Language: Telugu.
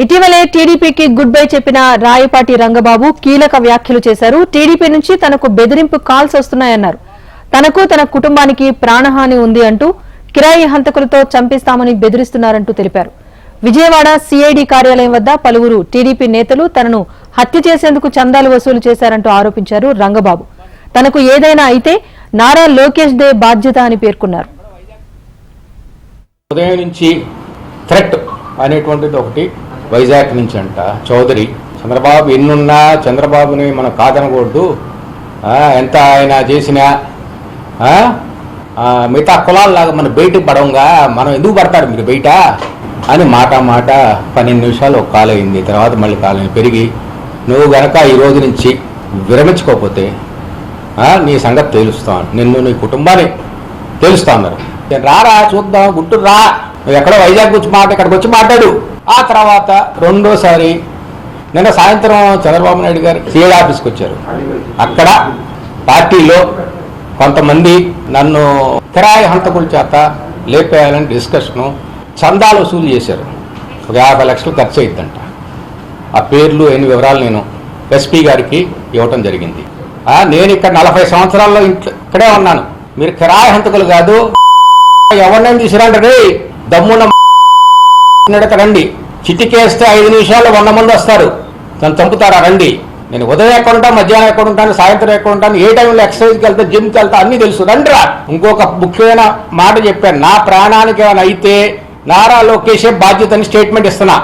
ఇటీవలే టీడీపీకి గుడ్ బై చెప్పిన రాయపాటి రంగబాబు కీలక వ్యాఖ్యలు చేశారు. టీడీపీ నుంచి తనకు బెదిరింపు కాల్స్ వస్తున్నాయన్నారు. తనకు తన కుటుంబానికి ప్రాణహాని ఉంది అంటూ కిరాయి హంతకులతో చంపిస్తామని బెదిరిస్తున్నారంటూ తెలిపారు. విజయవాడ సిఐడి కార్యాలయం వద్ద పలువురు టీడీపీ నేతలు తనను హత్య చేసేందుకు చందాలు వసూలు చేశారంటూ ఆరోపించారు రంగబాబు. తనకు ఏదైనా అయితే నారా లోకేష్ దే బాధ్యత అని పేర్కొన్నారు. ఉదయం నుంచి థ్రెట్ అనేటువంటిది ఒకటి వైజాగ్ నుంచి అంట. చౌదరి చంద్రబాబు ఎన్నున్నా చంద్రబాబుని మనం కాదనకూడదు, ఎంత ఆయన చేసినా మిగతా కులాల్లాగా మన బయటకు పడవంగా మనం ఎందుకు పడతారు మీరు బయట అని మాట 12 నిమిషాలు ఒక కాల్ అయింది. తర్వాత మళ్ళీ కాలం పెరిగి నువ్వు గనక ఈ రోజు నుంచి విరమించుకోకపోతే నీ సంగతి తేలుస్తాను, నిన్ను నీ కుటుంబాన్ని తేలుస్తా అన్నారు. రారా చూద్దాం, గుంటూరు రా, నువ్వు ఎక్కడో వైజాగ్ వచ్చి ఇక్కడికి వచ్చి మాట్లాడు. ఆ తర్వాత రెండోసారి నిన్న సాయంత్రం చంద్రబాబు నాయుడు గారు సిఐడి ఆఫీస్కి వచ్చారు. అక్కడ పార్టీలో కొంతమంది నన్ను కిరాయి హంతకుల చేత లేపేయాలని డిస్కషను, చందాలు వసూలు చేశారు. ఒక 50 లక్షలు ఖర్చు అయిద్దంట. ఆ పేర్లు ఎన్ని వివరాలు నేను ఎస్పీ గారికి ఇవ్వటం జరిగింది. నేను ఇక్కడ 40 సంవత్సరాల్లో ఇక్కడే ఉన్నాను. మీరు కిరాయి హంతకులు కాదు, ఎవరినైనా తీసుకురండి, దమ్మున్న రండి, చిటికేస్తే 5 నిమిషాల్లో 100 మంది వస్తారు, నన్ను చంపుతారా రండి. నేను ఉదయం ఎక్కడ ఉంటాను, మధ్యాహ్నం ఎక్కడ ఉంటాను, సాయంత్రం ఎక్కడ ఉంటాను, ఏ టైంలో ఎక్సర్సైజ్కి వెళ్తా, జిమ్కి వెళ్తా, అన్నీ తెలుసు, రండి రా. ఇంకొక ముఖ్యమైన మాట చెప్పాను, నా ప్రాణానికి ఏమైనా అయితే నారా లోకేషే బాధ్యతని స్టేట్మెంట్ ఇస్తున్నా.